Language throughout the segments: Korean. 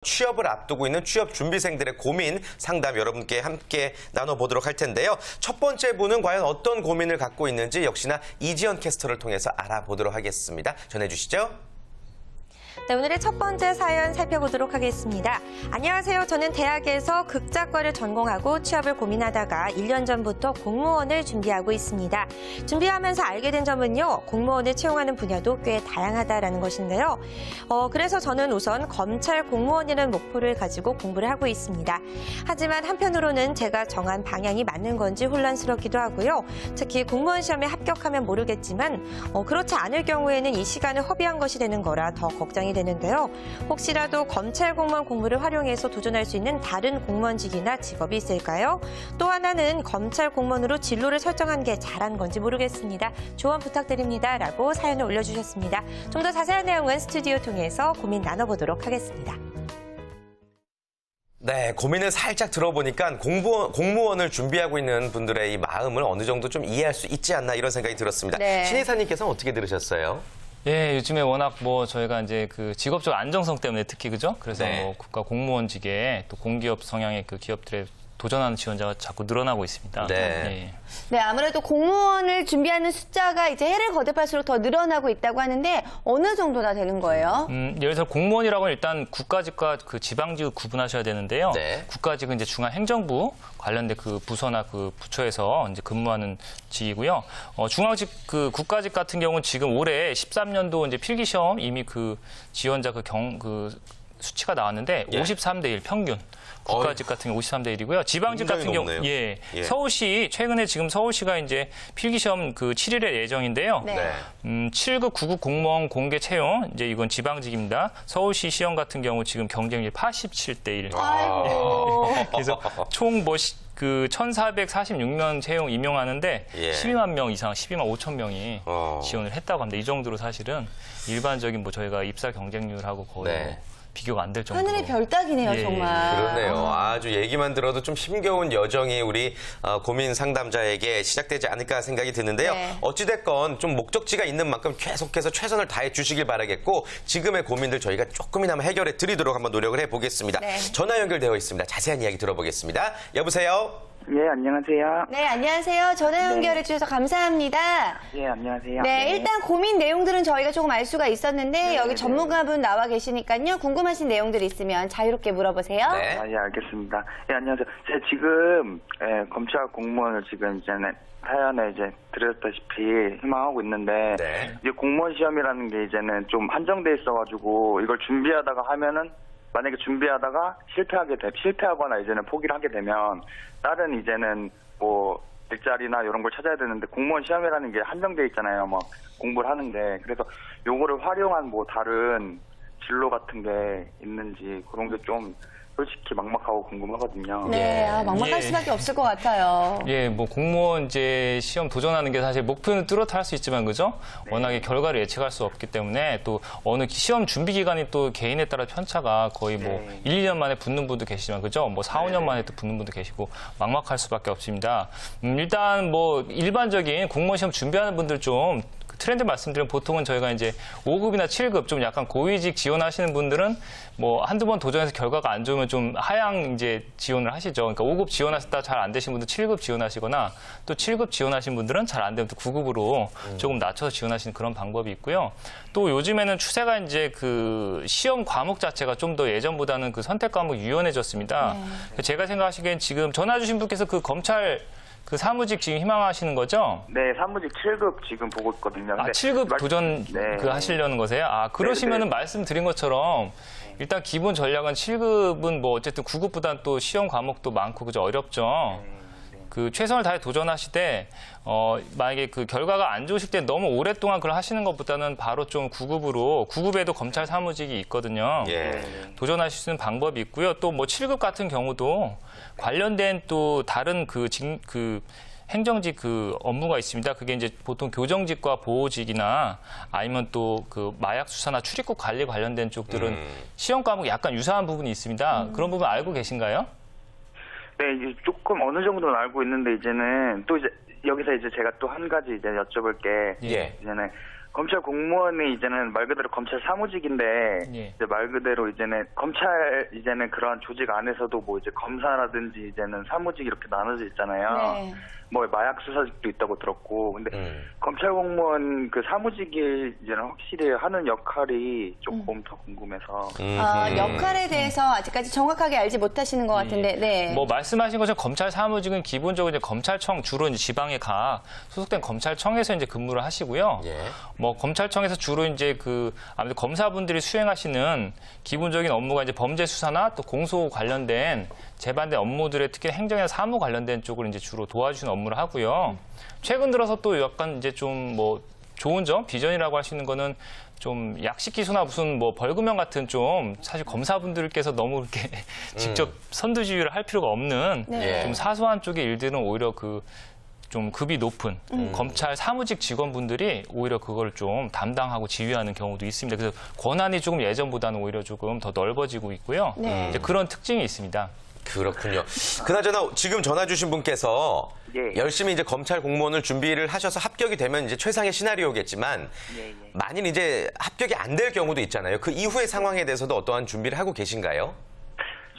취업을 앞두고 있는 취업 준비생들의 고민 상담 여러분께 함께 나눠보도록 할 텐데요. 첫 번째 분은 과연 어떤 고민을 갖고 있는지 역시나 이지연 캐스터를 통해서 알아보도록 하겠습니다. 전해주시죠. 네, 오늘의 첫 번째 사연 살펴보도록 하겠습니다. 안녕하세요. 저는 대학에서 극작과를 전공하고 취업을 고민하다가 1년 전부터 공무원을 준비하고 있습니다. 준비하면서 알게 된 점은요, 공무원을 채용하는 분야도 꽤 다양하다라는 것인데요. 그래서 저는 우선 검찰 공무원이라는 목표를 가지고 공부를 하고 있습니다. 하지만 한편으로는 제가 정한 방향이 맞는 건지 혼란스럽기도 하고요. 특히 공무원 시험에 합격하면 모르겠지만 그렇지 않을 경우에는 이 시간을 허비한 것이 되는 거라 더 걱정이 되는데요. 혹시라도 검찰 공무원 공부를 활용해서 도전할 수 있는 다른 공무원직이나 직업이 있을까요? 또 하나는 검찰 공무원으로 진로를 설정한 게 잘한 건지 모르겠습니다. 조언 부탁드립니다. 라고 사연을 올려주셨습니다. 좀 더 자세한 내용은 스튜디오 통해서 고민 나눠보도록 하겠습니다. 네, 고민을 살짝 들어보니까 공무원을 준비하고 있는 분들의 이 마음을 어느 정도 좀 이해할 수 있지 않나 이런 생각이 들었습니다. 네. 신이사님께서는 어떻게 들으셨어요? 예, 요즘에 워낙 저희가 이제 그 직업적 안정성 때문에 특히 그죠? 그래서 네. 국가 공무원직에 또 공기업 성향의 그 기업들에 도전하는 지원자가 자꾸 늘어나고 있습니다. 네. 예. 네, 아무래도 공무원을 준비하는 숫자가 이제 해를 거듭할수록 더 늘어나고 있다고 하는데 어느 정도나 되는 거예요? 예를 들어 공무원이라고 하면 일단 국가직과 그 지방직을 구분하셔야 되는데요. 네. 국가직은 이제 중앙행정부 관련된 그 부서나 그 부처에서 이제 근무하는 직이고요. 중앙직 그 국가직 같은 경우는 지금 올해 13년도 이제 필기시험 이미 그 지원자 그 수치가 나왔는데 예. 53대 1 평균. 국가직 같은 경우 53대 1이고요. 지방직 같은 경우 높네요. 예. 서울시 최근에 지금 서울시가 이제 필기시험 그 7일에 예정인데요. 네. 네. 7급, 9급 공무원 공개 채용 이제 이건 지방직입니다. 서울시 시험 같은 경우 지금 경쟁률 87대 1. 아이고. 그래서 총 그 1,446명 채용 임용하는데 예. 12만 명 이상, 12만 5천 명이 지원을 했다고 합니다. 이 정도로 사실은 일반적인 저희가 입사 경쟁률하고 거의 네. 비교가 안 될 정도로. 하늘의 별따기네요, 예, 정말. 그러네요. 아주 얘기만 들어도 좀 힘겨운 여정이 우리 고민 상담자에게 시작되지 않을까 생각이 드는데요. 네. 어찌됐건 좀 목적지가 있는 만큼 계속해서 최선을 다해 주시길 바라겠고 지금의 고민들 저희가 조금이나마 해결해 드리도록 한번 노력을 해보겠습니다. 네. 전화 연결되어 있습니다. 자세한 이야기 들어보겠습니다. 여보세요? 예, 안녕하세요. 네, 안녕하세요. 전화 연결해 주셔서 감사합니다. 예, 안녕하세요. 네, 일단 고민 내용들은 저희가 조금 알 수가 있었는데 여기 전문가분 나와 계시니까요. 궁금하신 내용들 있으면 자유롭게 물어보세요. 네. 예, 알겠습니다. 예, 안녕하세요. 제가 지금 검찰 공무원을 지금 이제는 사연에 이제 드렸다시피 희망하고 있는데 네. 이제 공무원 시험이라는 게 이제는 좀 한정돼 있어가지고 이걸 준비하다가 하면은 만약에 준비하다가 실패하거나 이제는 포기를 하게 되면 다른 이제는 뭐 일자리나 이런 걸 찾아야 되는데 공무원 시험이라는 게 한정돼 있잖아요. 뭐 공부를 하는데 그래서 요거를 활용한 뭐 다른 진로 같은 게 있는지 그런 게 좀 솔직히 막막하고 궁금하거든요. 네, 막막할 예. 수밖에 없을 것 같아요. 예, 공무원 이제 시험 도전하는 게 사실 목표는 뚜렷할 수 있지만 그죠? 워낙에 결과를 예측할 수 없기 때문에 또 어느 시험 준비 기간이 또 개인에 따라 편차가 거의 1, 2년 만에 붙는 분도 계시지만 그죠? 4, 5년 만에 또 붙는 분도 계시고 막막할 수밖에 없습니다. 일단 일반적인 공무원 시험 준비하는 분들 좀 트렌드 말씀드리면 보통은 저희가 이제 5급이나 7급 좀 약간 고위직 지원하시는 분들은 한두 번 도전해서 결과가 안 좋으면 좀 하향 이제 지원을 하시죠. 그러니까 5급 지원하셨다 잘 안 되신 분들 7급 지원하시거나 또 7급 지원하신 분들은 잘 안 되면 또 9급으로 조금 낮춰서 지원하시는 그런 방법이 있고요. 또 요즘에는 추세가 이제 그 시험 과목 자체가 좀 더 예전보다는 그 선택 과목이 유연해졌습니다. 제가 생각하시기엔 지금 전화 주신 분께서 그 검찰 그 사무직 지금 희망하시는 거죠? 네, 사무직 7급 지금 보고 있거든요. 근데 7급 도전 네. 하시려는 거세요? 그러시면은 네. 말씀드린 것처럼 일단 기본 전략은 7급은 어쨌든 9급보다는 또 시험 과목도 많고 그죠? 어렵죠. 그 최선을 다해 도전하시되 만약에 그 결과가 안 좋으실 때 너무 오랫동안 그걸 하시는 것보다는 바로 좀 9급에도 검찰 사무직이 있거든요. 예. 도전하실 수 있는 방법이 있고요. 또 7급 같은 경우도 관련된 또 다른 그 행정직 그 업무가 있습니다. 그게 이제 보통 교정직과 보호직이나 아니면 또 그 마약 수사나 출입국 관리 관련된 쪽들은 시험 과목 약간 유사한 부분이 있습니다. 그런 부분 알고 계신가요? 네, 이제 조금 어느 정도는 알고 있는데 이제는 또 이제 여기서 이제 제가 또 한 가지 이제 여쭤볼 게 예. 이제는 검찰 공무원이 이제는 말 그대로 검찰 사무직인데 예. 이제 말 그대로 이제는 검찰 이제는 그런 조직 안에서도 뭐 이제 검사라든지 이제는 사무직 이렇게 나눠져 있잖아요. 네. 뭐 마약 수사직도 있다고 들었고 근데 검찰 공무원 그 사무직이 이제는 확실히 하는 역할이 조금 더 궁금해서 역할에 대해서 아직까지 정확하게 알지 못하시는 것 같은데, 네. 뭐 말씀하신 것처럼 검찰 사무직은 기본적으로 이제 검찰청 주로 이제 지방에 가 소속된 검찰청에서 이제 근무를 하시고요. 예. 뭐 검찰청에서 주로 이제 아무래도 검사분들이 수행하시는 기본적인 업무가 이제 범죄 수사나 또 공소 관련된 재반된 업무들에 특히 행정이나 사무 관련된 쪽을 이제 주로 도와주시는 업무를 하고요. 최근 들어서 또 약간 이제 좀 뭐 좋은 점, 비전이라고 할 수 있는 거는 좀 약식 기소나 무슨 뭐 벌금형 같은 좀 사실 검사분들께서 너무 이렇게 직접 선두지휘를 할 필요가 없는 네. 좀 사소한 쪽의 일들은 오히려 좀 급이 높은 검찰 사무직 직원분들이 오히려 그걸 좀 담당하고 지휘하는 경우도 있습니다. 그래서 권한이 조금 예전보다는 오히려 조금 더 넓어지고 있고요. 네. 이제 그런 특징이 있습니다. 그렇군요. 그나저나 지금 전화 주신 분께서 예. 열심히 이제 검찰 공무원을 준비를 하셔서 합격이 되면 이제 최상의 시나리오겠지만 예. 만일 이제 합격이 안 될 경우도 있잖아요. 그 이후의 상황에 대해서도 어떠한 준비를 하고 계신가요?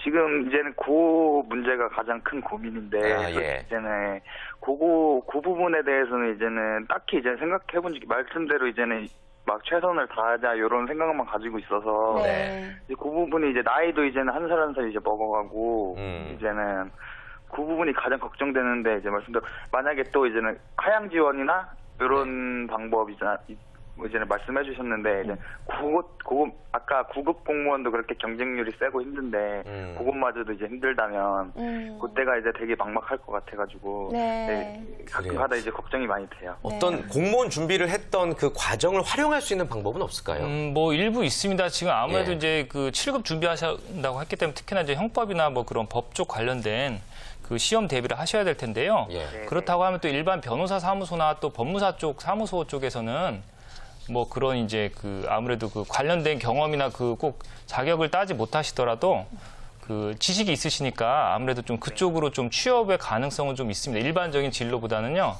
지금 이제는 그 문제가 가장 큰 고민인데 예. 이제는 그 부분에 대해서는 이제는 딱히 이제 생각해본 적이 말씀대로 이제는 막 최선을 다하자 이런 생각만 가지고 있어서 네. 이제 그 부분이 이제 나이도 이제는 한 살 한 살 이제 먹어가고 이제는 그 부분이 가장 걱정되는데 이제 말씀대로 만약에 또 이제는 하향 지원이나 이런 방법이잖아. 이제는 말씀해 주셨는데 이제 그거 아까 구급 공무원도 그렇게 경쟁률이 세고 힘든데 그것마저도 이제 힘들다면 그때가 이제 되게 막막할 것 같아가지고 네. 가끔가다 이제 걱정이 많이 돼요. 어떤 공무원 준비를 했던 그 과정을 활용할 수 있는 방법은 없을까요? 뭐 일부 있습니다. 지금 아무래도 예. 이제 7급 준비하신다고 했기 때문에 특히나 이제 형법이나 뭐 그런 법조 관련된 그 시험 대비를 하셔야 될 텐데요. 예. 그렇다고 하면 또 일반 변호사 사무소나 또 법무사 쪽 사무소 쪽에서는 뭐 그런 이제 아무래도 관련된 경험이나 꼭 자격을 따지 못하시더라도 지식이 있으시니까 아무래도 좀 그쪽으로 좀 취업의 가능성은 좀 있습니다. 일반적인 진로보다는요.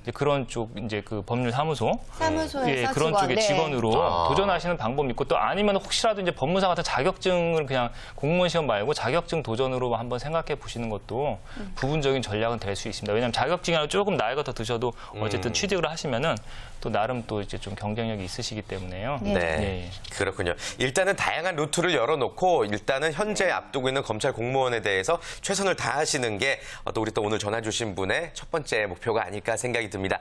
이제 그런 쪽 이제 법률 사무소 사무소에서 그런 직원, 쪽의 네. 직원으로 도전하시는 방법이 있고 또 아니면 혹시라도 이제 법무사 같은 자격증을 그냥 공무원 시험 말고 자격증 도전으로 한번 생각해 보시는 것도 부분적인 전략은 될 수 있습니다. 왜냐하면 자격증이라도 조금 나이가 더 드셔도 어쨌든 취직을 하시면은 또 나름 또 이제 좀 경쟁력이 있으시기 때문에요. 네. 네. 그렇군요. 일단은 다양한 루트를 열어놓고 일단은 현재 앞두고 있는 검찰 공무원에 대해서 최선을 다하시는 게 또 우리 또 오늘 전화 주신 분의 첫 번째 목표가 아닐까 생각이 듭니다.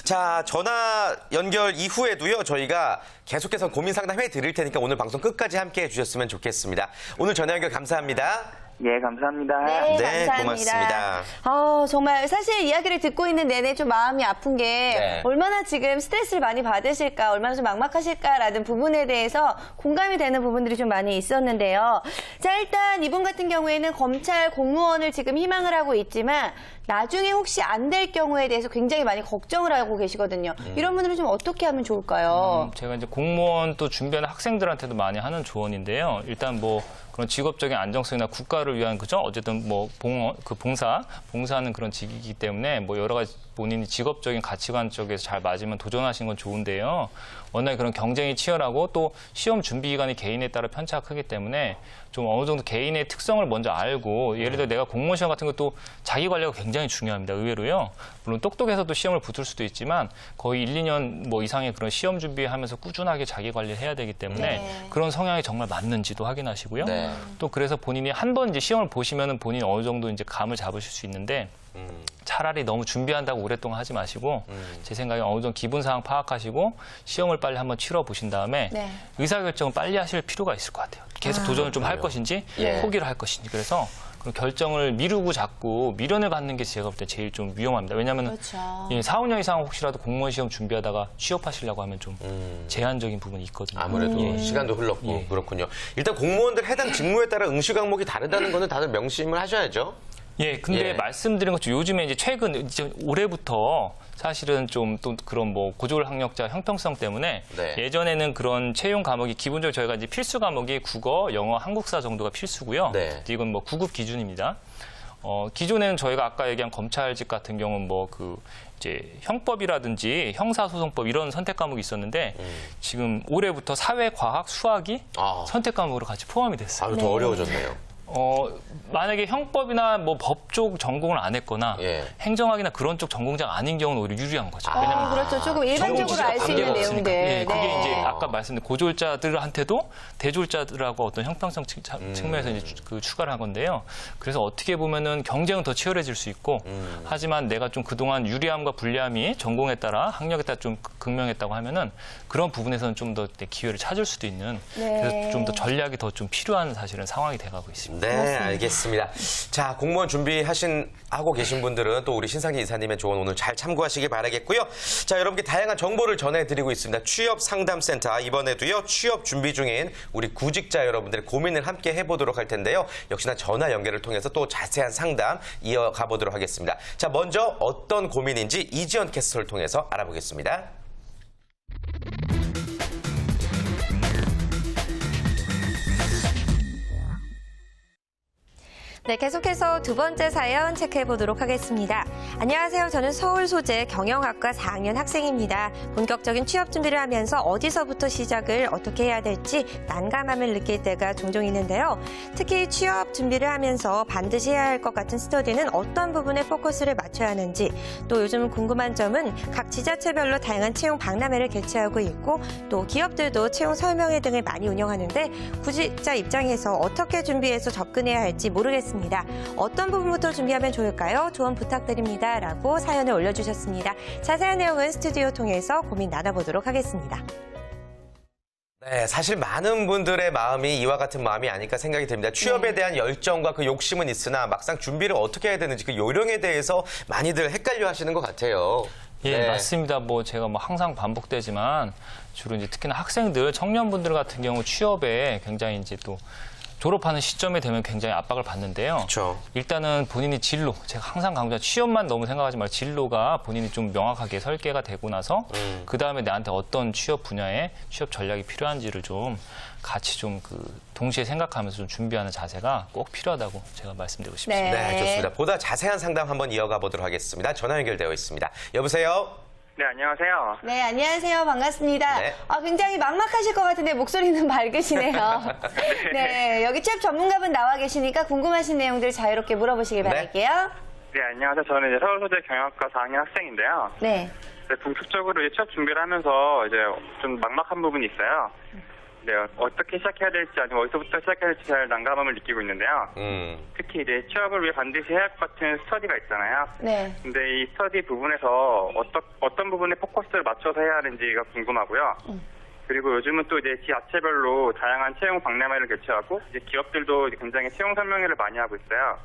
자, 전화 연결 이후에도요, 저희가 계속해서 고민 상담해 드릴 테니까 오늘 방송 끝까지 함께 해주셨으면 좋겠습니다. 오늘 전화 연결 감사합니다. 예, 감사합니다. 네, 네, 감사합니다. 고맙습니다. 정말 사실 이야기를 듣고 있는 내내 좀 마음이 아픈 게 네. 얼마나 지금 스트레스를 많이 받으실까, 얼마나 좀 막막하실까라는 부분에 대해서 공감이 되는 부분들이 좀 많이 있었는데요. 자, 일단 이분 같은 경우에는 검찰 공무원을 지금 희망을 하고 있지만 나중에 혹시 안 될 경우에 대해서 굉장히 많이 걱정을 하고 계시거든요. 이런 분들은 좀 어떻게 하면 좋을까요? 제가 이제 공무원 또 준비하는 학생들한테도 많이 하는 조언인데요. 일단 뭐 그런 직업적인 안정성이나 국가를 위한 그죠? 어쨌든 뭐 봉사하는 그런 직이기 때문에 뭐 여러 가지 본인이 직업적인 가치관 쪽에서 잘 맞으면 도전하시는 건 좋은데요. 워낙에 그런 경쟁이 치열하고 또 시험 준비 기간이 개인에 따라 편차가 크기 때문에 좀 어느 정도 개인의 특성을 먼저 알고 예를 들어 내가 공무원 시험 같은 것도 자기 관리가 굉장히 중요합니다. 의외로요. 물론 똑똑해서도 시험을 붙을 수도 있지만 거의 1, 2년 뭐 이상의 그런 시험 준비하면서 꾸준하게 자기 관리를 해야 되기 때문에 네. 그런 성향이 정말 맞는지도 확인하시고요. 네. 또 그래서 본인이 한 번 이제 시험을 보시면은 본인이 어느 정도 이제 감을 잡으실 수 있는데 차라리 너무 준비한다고 오랫동안 하지 마시고 제 생각에 어느 정도 기분 상황 파악하시고 시험을 빨리 한번 치러 보신 다음에 네. 의사결정을 빨리 하실 필요가 있을 것 같아요. 계속 도전을 좀 할 것인지 예. 포기를 할 것인지. 그래서 그런 결정을 미루고 자꾸 미련을 갖는 게 제가 볼 때 제일 좀 위험합니다. 왜냐하면 그렇죠. 4, 5년 이상 혹시라도 공무원 시험 준비하다가 취업하시려고 하면 좀 제한적인 부분이 있거든요. 아무래도 시간도 흘렀고 예. 그렇군요. 일단 공무원들 해당 직무에 따라 응시 과목이 다르다는 거는 다들 명심을 하셔야죠. 예, 근데 예. 말씀드린 것처럼 요즘에 이제 최근 이제 올해부터 사실은 좀 또 그런 뭐 고졸 학력자 형평성 때문에 네. 예전에는 그런 채용 과목이 기본적으로 저희가 이제 필수 과목이 국어, 영어, 한국사 정도가 필수고요. 네. 이건 뭐 9급 기준입니다. 기존에는 저희가 아까 얘기한 검찰직 같은 경우는 뭐 이제 형법이라든지 형사소송법 이런 선택 과목이 있었는데 지금 올해부터 사회과학, 수학이 선택 과목으로 같이 포함이 됐어요. 아유, 더 어려워졌네요. 만약에 형법이나 뭐 법 쪽 전공을 안 했거나 행정학이나 그런 쪽 전공자가 아닌 경우는 오히려 유리한 거죠. 왜냐면 그렇죠. 조금 일반적으로 알 수 있는 내용들. 예, 그게 이제 아까 말씀드린 고졸자들한테도 대졸자들하고 어떤 형평성 측면에서 이제 그 추가를 한 건데요. 그래서 어떻게 보면은 경쟁은 더 치열해질 수 있고 하지만 내가 좀 그동안 유리함과 불리함이 전공에 따라 학력에 따라 좀 극명했다고 하면은 그런 부분에서는 좀 더 기회를 찾을 수도 있는 그래서 좀 더 전략이 더 좀 필요한 사실은 상황이 돼가고 있습니다. 네, 알겠습니다. 자, 공무원 하고 계신 분들은 또 우리 신상희 이사님의 조언 오늘 잘 참고하시길 바라겠고요. 자, 여러분께 다양한 정보를 전해드리고 있습니다. 취업상담센터, 이번에도요, 취업 준비 중인 우리 구직자 여러분들의 고민을 함께 해보도록 할 텐데요. 역시나 전화 연결을 통해서 또 자세한 상담 이어가 보도록 하겠습니다. 자, 먼저 어떤 고민인지 이지연 캐스터를 통해서 알아보겠습니다. 네, 계속해서 두 번째 사연 체크해 보도록 하겠습니다. 안녕하세요. 저는 서울 소재 경영학과 4학년 학생입니다. 본격적인 취업 준비를 하면서 어디서부터 시작을 어떻게 해야 될지 난감함을 느낄 때가 종종 있는데요. 특히 취업 준비를 하면서 반드시 해야 할 것 같은 스터디는 어떤 부분에 포커스를 맞춰야 하는지, 또 요즘 궁금한 점은 각 지자체별로 다양한 채용 박람회를 개최하고 있고 또 기업들도 채용 설명회 등을 많이 운영하는데 구직자 입장에서 어떻게 준비해서 접근해야 할지 모르겠습니다. 어떤 부분부터 준비하면 좋을까요? 조언 부탁드립니다. 라고 사연을 올려주셨습니다. 자세한 내용은 스튜디오 통해서 고민 나눠보도록 하겠습니다. 네, 사실 많은 분들의 마음이 이와 같은 마음이 아닐까 생각이 듭니다. 취업에 대한 열정과 그 욕심은 있으나 막상 준비를 어떻게 해야 되는지 그 요령에 대해서 많이들 헷갈려 하시는 것 같아요. 예, 네. 맞습니다. 제가 항상 반복되지만 주로 이제 특히나 학생들, 청년분들 같은 경우 취업에 굉장히 이제 또 졸업하는 시점에 되면 굉장히 압박을 받는데요. 그렇죠. 일단은 본인이 진로, 제가 항상 강조한 취업만 너무 생각하지 말고 진로가 본인이 좀 명확하게 설계가 되고 나서 그다음에 나한테 어떤 취업 분야에 취업 전략이 필요한지를 좀 같이 좀 동시에 생각하면서 좀 준비하는 자세가 꼭 필요하다고 제가 말씀드리고 싶습니다. 네, 좋습니다. 보다 자세한 상담 한번 이어가 보도록 하겠습니다. 전화 연결되어 있습니다. 여보세요? 네, 안녕하세요. 네, 안녕하세요. 반갑습니다. 네. 굉장히 막막하실 것 같은데 목소리는 밝으시네요. 네, 여기 취업 전문가분 나와 계시니까 궁금하신 내용들 자유롭게 물어보시길 바랄게요. 네, 안녕하세요. 저는 이제 서울소재 경영학과 4학년 학생인데요. 네. 네, 본격적으로 이제 취업 준비를 하면서 이제 좀 막막한 부분이 있어요. 네, 어떻게 시작해야 될지 아니면 어디서부터 시작해야 될지 잘 난감함을 느끼고 있는데요. 특히 이제 취업을 위해 반드시 해야 할 것 같은 스터디가 있잖아요. 네. 근데 이 스터디 부분에서 어떤 부분에 포커스를 맞춰서 해야 하는지가 궁금하고요. 그리고 요즘은 또 이제 지자체별로 다양한 채용 박람회를 개최하고 이제 기업들도 굉장히 채용 설명회를 많이 하고 있어요.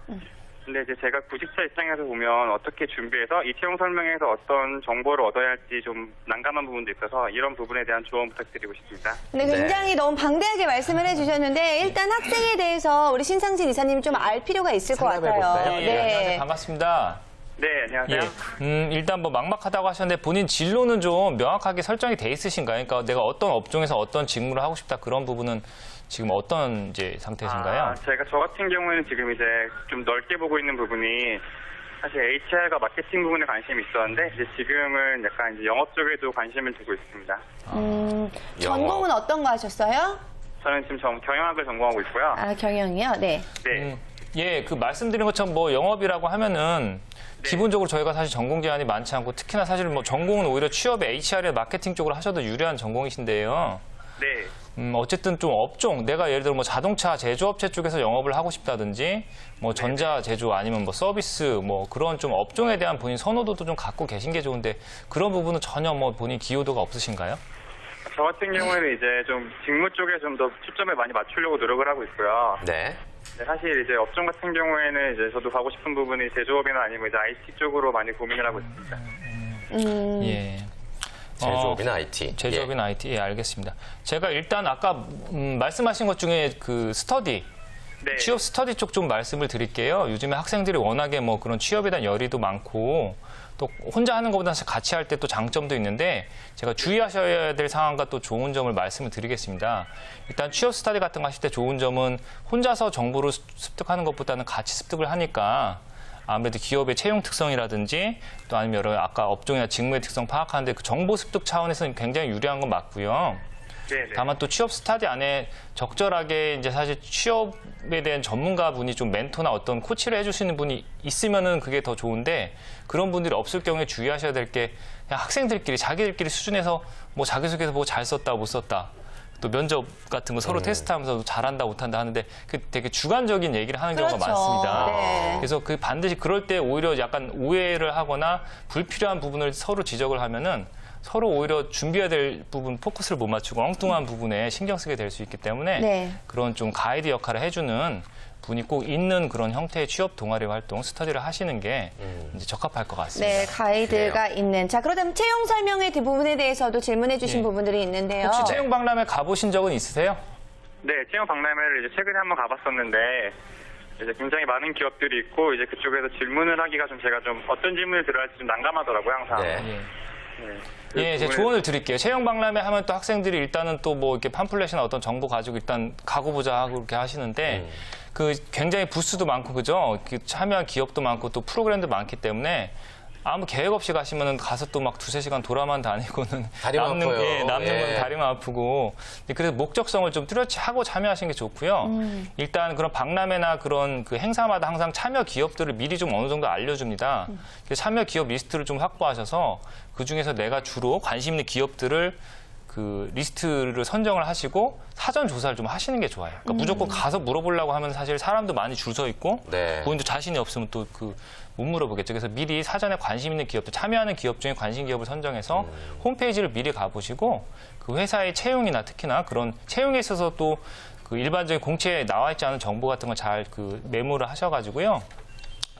근데 이제 제가 구직자 입장에서 보면 어떻게 준비해서 이 채용 설명회에서 어떤 정보를 얻어야 할지 좀 난감한 부분도 있어서 이런 부분에 대한 조언 부탁드리고 싶습니다. 네, 굉장히 너무 방대하게 말씀을 해주셨는데 일단 학생에 대해서 우리 신상진 이사님이 좀 알 필요가 있을 것 같아요. 상담해볼까요? 예, 안녕하세요. 반갑습니다. 네, 안녕하세요. 일단 막막하다고 하셨는데 본인 진로는 좀 명확하게 설정이 돼 있으신가요? 그러니까 내가 어떤 업종에서 어떤 직무를 하고 싶다 그런 부분은 지금 어떤 이제 상태신가요? 제가 저 같은 경우에는 지금 이제 좀 넓게 보고 있는 부분이 사실 HR과 마케팅 부분에 관심이 있었는데 이제 지금은 약간 이제 영업 쪽에도 관심을 두고 있습니다. 전공은 어떤 거 하셨어요? 저는 지금 경영학을 전공하고 있고요. 경영이요? 네. 네. 예, 영업이라고 하면은 영업이라고 하면은 기본적으로 저희가 사실 전공 제한이 많지 않고 특히나 사실 전공은 오히려 취업에 HR이나 마케팅 쪽으로 하셔도 유리한 전공이신데요. 네. 어쨌든 좀 업종, 내가 예를 들어 자동차 제조업체 쪽에서 영업을 하고 싶다든지 전자 제조 아니면 서비스 그런 좀 업종에 대한 본인 선호도도 좀 갖고 계신 게 좋은데 그런 부분은 전혀 본인 기여도가 없으신가요? 저 같은 경우에는 이제 좀 직무 쪽에 좀 더 초점을 많이 맞추려고 노력을 하고 있고요. 네. 네, 사실 이제 업종 같은 경우에는 이제 저도 가고 싶은 부분이 제조업이나 아니면 이제 IT 쪽으로 많이 고민을 하고 있습니다. 예. 제조업이나 IT. 제조업이나 IT, 예, 알겠습니다. 제가 일단 아까 말씀하신 것 중에 그 스터디, 네. 취업 스터디 쪽 좀 말씀을 드릴게요. 요즘에 학생들이 워낙에 그런 취업에 대한 열의도 많고 또 혼자 하는 것보다 사실 같이 할 때 또 장점도 있는데 제가 주의하셔야 될 상황과 또 좋은 점을 말씀을 드리겠습니다. 일단 취업 스터디 같은 거 하실 때 좋은 점은 혼자서 정보를 습득하는 것보다는 같이 습득을 하니까 아무래도 기업의 채용 특성이라든지 또 아니면 여러 아까 업종이나 직무의 특성 파악하는데 그 정보 습득 차원에서는 굉장히 유리한 건 맞고요. 네네. 다만 또 취업 스타디 안에 적절하게 이제 사실 취업에 대한 전문가분이 좀 멘토나 어떤 코치를 해줄 수 있는 분이 있으면은 그게 더 좋은데 그런 분들이 없을 경우에 주의하셔야 될 게 그냥 학생들끼리 자기들끼리 수준에서 뭐 자기소개서 뭐 잘 썼다 못 썼다 또 면접 같은 거 서로 테스트하면서 잘한다 못한다 하는데 그 되게 주관적인 얘기를 하는 경우가 그렇죠. 많습니다. 네. 그래서 그 반드시 그럴 때 오히려 약간 오해를 하거나 불필요한 부분을 서로 지적을 하면은 서로 오히려 준비해야 될 부분 포커스를 못 맞추고 엉뚱한 부분에 신경 쓰게 될 수 있기 때문에 네. 그런 좀 가이드 역할을 해주는 분이 꼭 있는 그런 형태의 취업 동아리 활동, 스터디를 하시는 게 이제 적합할 것 같습니다. 네, 가이드가 있는. 자, 그렇다면 채용 설명회 부분에 대해서도 질문해 주신 예. 부분들이 있는데요. 혹시 채용 박람회 가보신 적은 있으세요? 네, 채용 박람회를 이제 최근에 한번 가봤었는데 이제 굉장히 많은 기업들이 있고 이제 그쪽에서 질문을 하기가 좀 제가 좀 어떤 질문을 들어야 할지 좀 난감하더라고요, 항상. 네. 예. 네. 예, 제 그 부분에 조언을 드릴게요. 채용 박람회 하면 또 학생들이 일단은 또 뭐 이렇게 팜플렛이나 어떤 정보 가지고 일단 가고 보자 하고 이렇게 하시는데 그 굉장히 부스도 많고 그죠? 그 참여한 기업도 많고 또 프로그램도 많기 때문에 아무 계획 없이 가시면은 가서 또 막 2-3시간 돌아만 다니고는 다리만 아파요. 남는 예. 건 다리만 아프고. 그래서 목적성을 좀 뚜렷이 하고 참여하시는 게 좋고요. 일단 그런 박람회나 그런 그 행사마다 항상 참여 기업들을 미리 좀 어느 정도 알려줍니다. 그래서 참여 기업 리스트를 좀 확보하셔서 그 중에서 내가 주로 관심 있는 기업들을 그 리스트를 선정을 하시고 사전 조사를 좀 하시는 게 좋아요. 그러니까 무조건 가서 물어보려고 하면 사실 사람도 많이 줄 서 있고 네. 본인도 자신이 없으면 또 그 못 물어보겠죠. 그래서 미리 사전에 관심 있는 기업들, 참여하는 기업 중에 관심 기업을 선정해서 홈페이지를 미리 가보시고 그 회사의 채용이나 특히나 그런 채용에 있어서 또 그 일반적인 공채에 나와 있지 않은 정보 같은 걸 잘 그 메모를 하셔가지고요.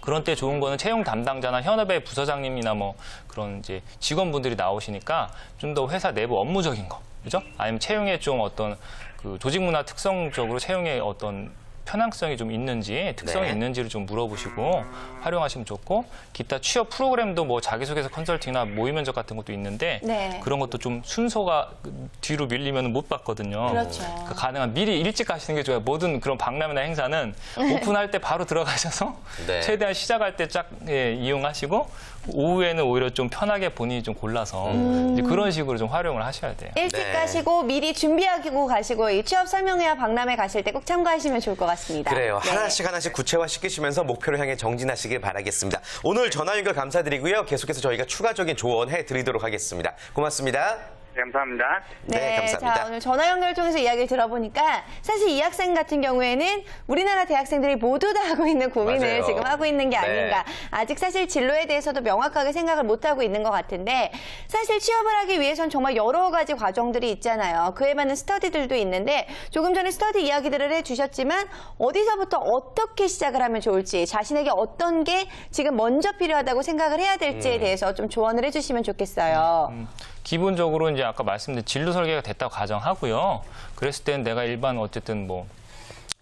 그런 때 좋은 거는 채용 담당자나 현업의 부서장님이나 뭐 그런 이제 직원분들이 나오시니까 좀 더 회사 내부 업무적인 거, 그죠? 아니면 채용에 좀 어떤 그 조직 문화 특성적으로 채용에 어떤 편향성이 좀 있는지, 특성이 네. 있는지를 좀 물어보시고 활용하시면 좋고, 기타 취업 프로그램도 뭐 자기소개서 컨설팅이나 모의 면접 같은 것도 있는데 네. 그런 것도 좀 순서가 뒤로 밀리면 못 받거든요. 그렇죠. 그러니까 가능한 미리 일찍 가시는 게 좋아요. 모든 그런 박람회나 행사는 오픈할 때 바로 들어가셔서 네. 최대한 시작할 때 쫙 이용하시고 오후에는 오히려 좀 편하게 본인이 좀 골라서 이제 그런 식으로 좀 활용을 하셔야 돼요. 일찍 네. 가시고 미리 준비하고 가시고 이 취업 설명회와 박람회 가실 때 꼭 참고하시면 좋을 것 같습니다. 그래요. 네. 하나씩 구체화시키시면서 목표를 향해 정진하시길 바라겠습니다. 오늘 전화 연결 감사드리고요. 계속해서 저희가 추가적인 조언해 드리도록 하겠습니다. 고맙습니다. 네, 감사합니다. 네, 감사합니다. 자, 오늘 전화 연결 통해서 이야기를 들어보니까 사실 이 학생 같은 경우에는 우리나라 대학생들이 모두 다 하고 있는 고민을 맞아요. 지금 하고 있는 게 네. 아닌가. 아직 사실 진로에 대해서도 명확하게 생각을 못하고 있는 것 같은데 사실 취업을 하기 위해선 정말 여러 가지 과정들이 있잖아요. 그에 맞는 스터디들도 있는데 조금 전에 스터디 이야기들을 해주셨지만 어디서부터 어떻게 시작을 하면 좋을지 자신에게 어떤 게 지금 먼저 필요하다고 생각을 해야 될지에 대해서 좀 조언을 해주시면 좋겠어요. 기본적으로 이제 아까 말씀드린 진로 설계가 됐다고 가정하고요. 그랬을 때는 내가 일반 어쨌든 뭐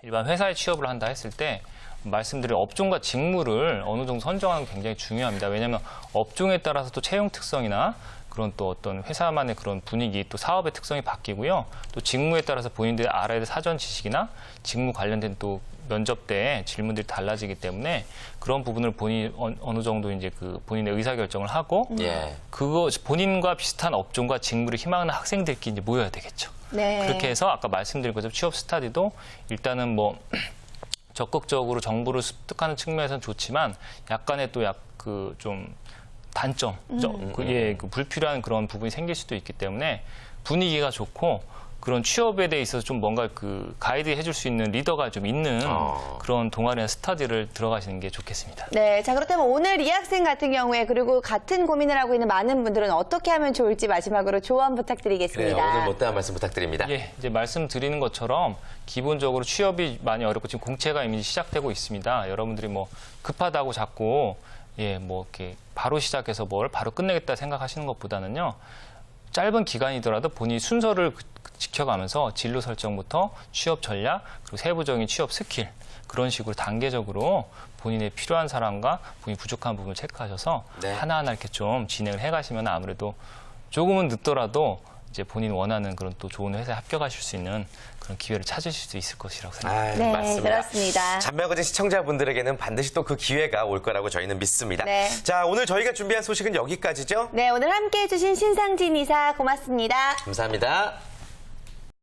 일반 회사에 취업을 한다 했을 때 말씀드린 업종과 직무를 어느 정도 선정하는 게 굉장히 중요합니다. 왜냐하면 업종에 따라서 또 채용 특성이나 그런 또 어떤 회사만의 그런 분위기 또 사업의 특성이 바뀌고요. 또 직무에 따라서 본인들이 알아야 될 사전 지식이나 직무 관련된 또 면접 때 질문들이 달라지기 때문에 그런 부분을 본인이 어느 정도 이제 그 본인의 의사결정을 하고 예. 그거 본인과 비슷한 업종과 직무를 희망하는 학생들끼리 이제 모여야 되겠죠. 네. 그렇게 해서 아까 말씀드린 것처럼 취업 스터디도 일단은 뭐 적극적으로 정보를 습득하는 측면에서는 좋지만 약간의 또 그 좀 단점, 그 불필요한 그런 부분이 생길 수도 있기 때문에 분위기가 좋고 그런 취업에 대해 있어서 좀 뭔가 그 가이드 해줄 수 있는 리더가 좀 있는 그런 동아리나 스터디를 들어가시는 게 좋겠습니다. 네, 자 그렇다면 오늘 이 학생 같은 경우에 그리고 같은 고민을 하고 있는 많은 분들은 어떻게 하면 좋을지 마지막으로 조언 부탁드리겠습니다. 그래요. 오늘 못다한 말씀 부탁드립니다. 예, 이제 말씀드리는 것처럼 기본적으로 취업이 많이 어렵고 지금 공채가 이미 시작되고 있습니다. 여러분들이 뭐 급하다고 자꾸 뭐 이렇게 바로 시작해서 뭘 바로 끝내겠다 생각하시는 것보다는요. 짧은 기간이더라도 본인이 순서를 지켜가면서 진로 설정부터 취업 전략 그리고 세부적인 취업 스킬 그런 식으로 단계적으로 본인의 필요한 사람과 본인이 부족한 부분을 체크하셔서 네. 하나하나 이렇게 좀 진행을 해가시면 아무래도 조금은 늦더라도 이제 본인 원하는 그런 또 좋은 회사에 합격하실 수 있는 그런 기회를 찾으실 수 있을 것이라고 생각합니다. 네, 맞습니다. 그렇습니다. 잔명거진 시청자분들에게는 반드시 또 그 기회가 올 거라고 저희는 믿습니다. 네. 자, 오늘 저희가 준비한 소식은 여기까지죠. 네, 오늘 함께해 주신 신상진 이사 고맙습니다. 감사합니다.